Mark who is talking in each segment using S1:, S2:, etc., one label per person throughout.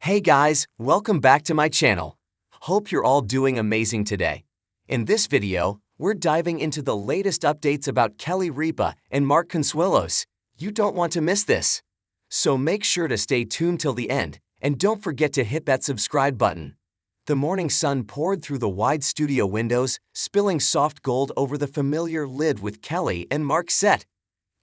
S1: Hey guys, welcome back to my channel. Hope you're all doing amazing today. In this video, we're diving into the latest updates about Kelly Ripa and Mark Consuelos. You don't want to miss this. So make sure to stay tuned till the end, and don't forget to hit that subscribe button. The morning sun poured through the wide studio windows, spilling soft gold over the familiar lid with Kelly and Mark's set.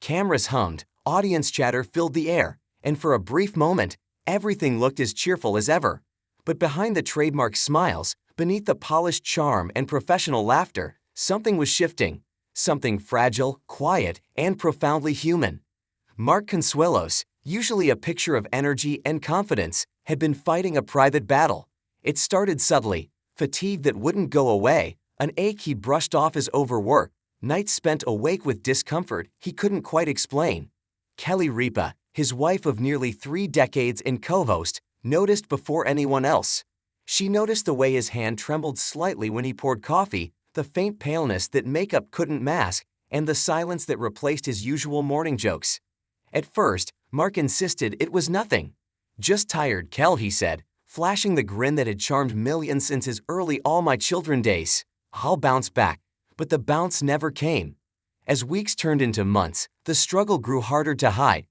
S1: Cameras hummed, audience chatter filled the air, and for a brief moment, everything looked as cheerful as ever. But behind the trademark smiles, beneath the polished charm and professional laughter, something was shifting. Something fragile, quiet, and profoundly human. Mark Consuelos, usually a picture of energy and confidence, had been fighting a private battle. It started subtly: fatigue that wouldn't go away, an ache he brushed off as overwork, nights spent awake with discomfort he couldn't quite explain. Kelly Ripa, his wife of nearly 3 decades and co-host, noticed before anyone else. She noticed the way his hand trembled slightly when he poured coffee, the faint paleness that makeup couldn't mask, and the silence that replaced his usual morning jokes. At first, Mark insisted it was nothing. "Just tired, Kel," he said, flashing the grin that had charmed millions since his early All My Children days. "I'll bounce back." But the bounce never came. As weeks turned into months, the struggle grew harder to hide.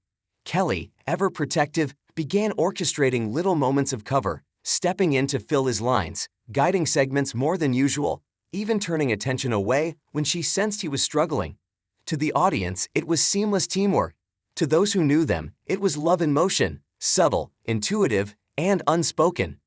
S1: Kelly, ever protective, began orchestrating little moments of cover, stepping in to fill his lines, guiding segments more than usual, even turning attention away when she sensed he was struggling. To the audience, it was seamless teamwork. To those who knew them, it was love in motion, subtle, intuitive, and unspoken.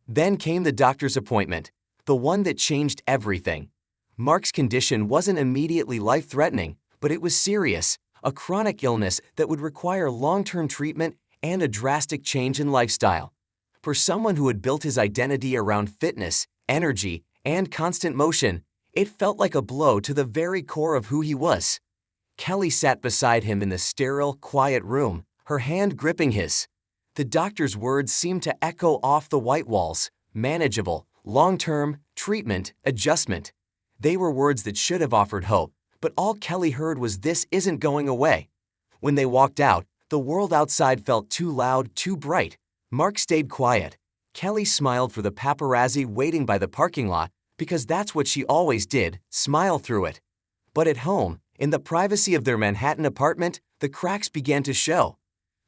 S1: Then came the doctor's appointment, the one that changed everything. Mark's condition wasn't immediately life-threatening, but it was serious. A chronic illness that would require long-term treatment and a drastic change in lifestyle. For someone who had built his identity around fitness, energy, and constant motion, it felt like a blow to the very core of who he was. Kelly sat beside him in the sterile, quiet room, her hand gripping his. The doctor's words seemed to echo off the white walls: manageable, long-term, treatment, adjustment. They were words that should have offered hope. But all Kelly heard was, "This isn't going away." When they walked out, the world outside felt too loud, too bright. Mark stayed quiet. Kelly smiled for the paparazzi waiting by the parking lot, because that's what she always did, smile through it. But at home, in the privacy of their Manhattan apartment, the cracks began to show.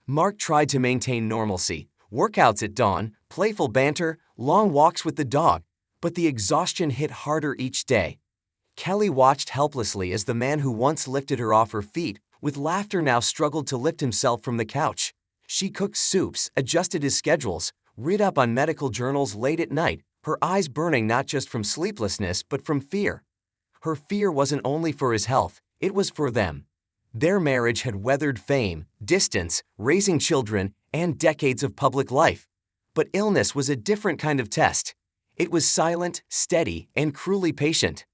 S1: Mark tried to maintain normalcy, workouts at dawn, playful banter, long walks with the dog, but the exhaustion hit harder each day. Kelly watched helplessly as the man who once lifted her off her feet with laughter now struggled to lift himself from the couch. She cooked soups, adjusted his schedules, read up on medical journals late at night, her eyes burning not just from sleeplessness but from fear. Her fear wasn't only for his health, it was for them. Their marriage had weathered fame, distance, raising children, and decades of public life. But illness was a different kind of test. It was silent, steady, and cruelly patient.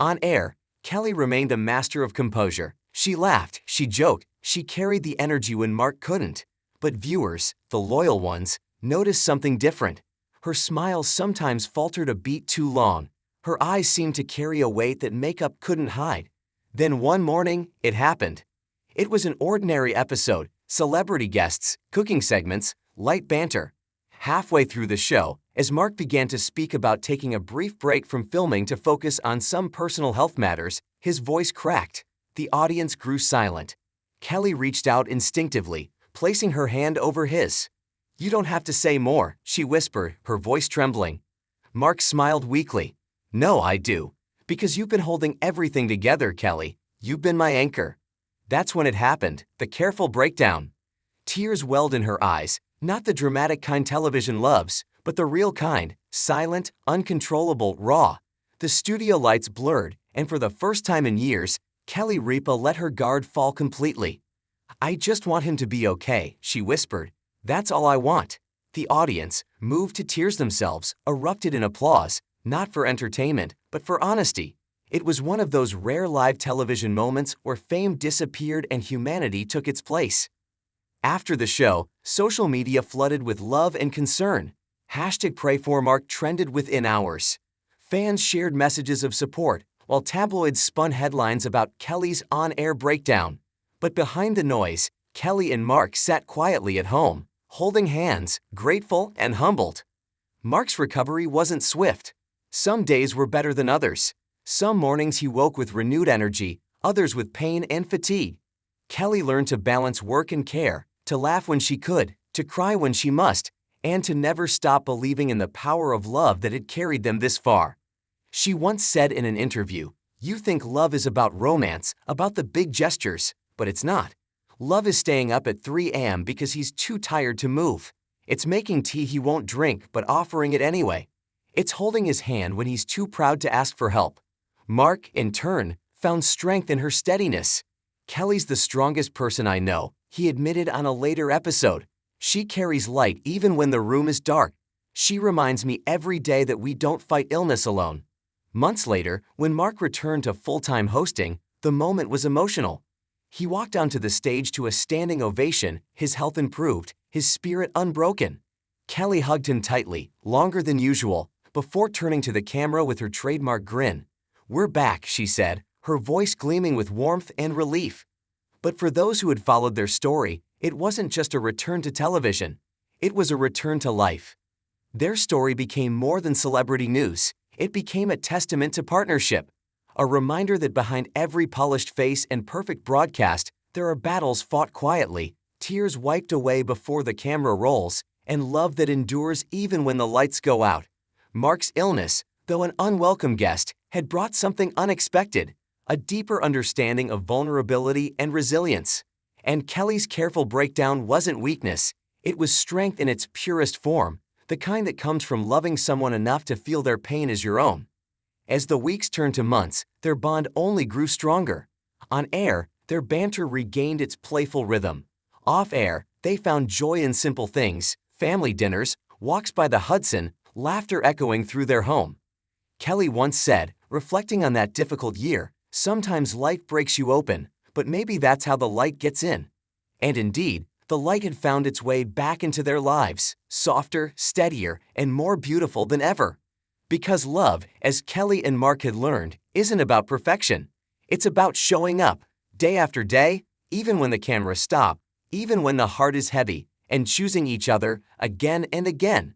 S1: On air, Kelly remained a master of composure. She laughed, she joked, she carried the energy when Mark couldn't. But viewers, the loyal ones, noticed something different. Her smile sometimes faltered a beat too long. Her eyes seemed to carry a weight that makeup couldn't hide. Then one morning, it happened. It was an ordinary episode: celebrity guests, cooking segments, light banter. Halfway through the show, as Mark began to speak about taking a brief break from filming to focus on some personal health matters, his voice cracked. The audience grew silent. Kelly reached out instinctively, placing her hand over his. "You don't have to say more," she whispered, her voice trembling. Mark smiled weakly. "No, I do. Because you've been holding everything together, Kelly. You've been my anchor." That's when it happened, the careful breakdown. Tears welled in her eyes, not the dramatic kind television loves, but the real kind, silent, uncontrollable, raw. The studio lights blurred, and for the first time in years, Kelly Ripa let her guard fall completely. "I just want him to be okay," she whispered. "That's all I want." The audience, moved to tears themselves, erupted in applause, not for entertainment, but for honesty. It was one of those rare live television moments where fame disappeared and humanity took its place. After the show, social media flooded with love and concern. #PrayForMark trended within hours. Fans shared messages of support, while tabloids spun headlines about Kelly's on-air breakdown. But behind the noise, Kelly and Mark sat quietly at home, holding hands, grateful and humbled. Mark's recovery wasn't swift. Some days were better than others. Some mornings he woke with renewed energy, others with pain and fatigue. Kelly learned to balance work and care, to laugh when she could, to cry when she must, and to never stop believing in the power of love that had carried them this far. She once said in an interview, "You think love is about romance, about the big gestures, but it's not. Love is staying up at 3 a.m. because he's too tired to move. It's making tea he won't drink but offering it anyway. It's holding his hand when he's too proud to ask for help." Mark, in turn, found strength in her steadiness. "Kelly's the strongest person I know," he admitted on a later episode. "She carries light even when the room is dark. She reminds me every day that we don't fight illness alone." Months later, when Mark returned to full-time hosting, the moment was emotional. He walked onto the stage to a standing ovation, his health improved, his spirit unbroken. Kelly hugged him tightly, longer than usual, before turning to the camera with her trademark grin. "We're back," she said, her voice gleaming with warmth and relief. But for those who had followed their story, it wasn't just a return to television. It was a return to life. Their story became more than celebrity news. It became a testament to partnership. A reminder that behind every polished face and perfect broadcast, there are battles fought quietly, tears wiped away before the camera rolls, and love that endures even when the lights go out. Mark's illness, though an unwelcome guest, had brought something unexpected, a deeper understanding of vulnerability and resilience. And Kelly's careful breakdown wasn't weakness, it was strength in its purest form, the kind that comes from loving someone enough to feel their pain as your own. As the weeks turned to months, their bond only grew stronger. On air, their banter regained its playful rhythm. Off air, they found joy in simple things, family dinners, walks by the Hudson, laughter echoing through their home. Kelly once said, reflecting on that difficult year, "Sometimes life breaks you open, but maybe that's how the light gets in." And indeed, the light had found its way back into their lives, softer, steadier, and more beautiful than ever. Because love, as Kelly and Mark had learned, isn't about perfection. It's about showing up, day after day, even when the cameras stop, even when the heart is heavy, and choosing each other again and again.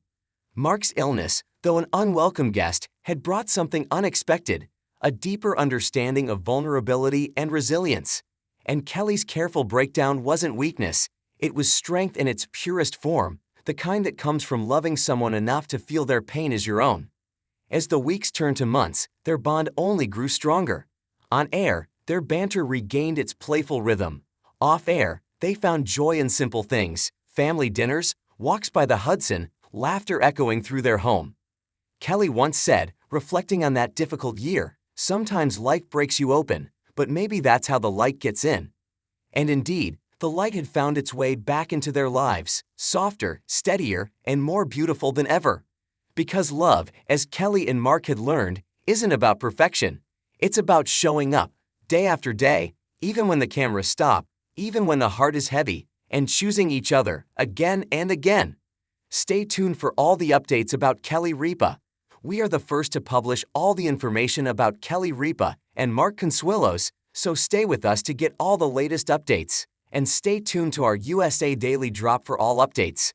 S1: Mark's illness, though an unwelcome guest, had brought something unexpected, a deeper understanding of vulnerability and resilience. And Kelly's careful breakdown wasn't weakness, it was strength in its purest form, the kind that comes from loving someone enough to feel their pain as your own. As the weeks turned to months, their bond only grew stronger. On air, their banter regained its playful rhythm. Off air, they found joy in simple things, family dinners, walks by the Hudson, laughter echoing through their home. Kelly once said, reflecting on that difficult year, "Sometimes life breaks you open, but maybe that's how the light gets in." And indeed, the light had found its way back into their lives, softer, steadier, and more beautiful than ever. Because love, as Kelly and Mark had learned, isn't about perfection. It's about showing up, day after day, even when the cameras stop, even when the heart is heavy, and choosing each other again and again. Stay tuned for all the updates about Kelly Ripa. We are the first to publish all the information about Kelly Ripa and Mark Consuelos, so stay with us to get all the latest updates. And stay tuned to our USA Daily Drop for all updates.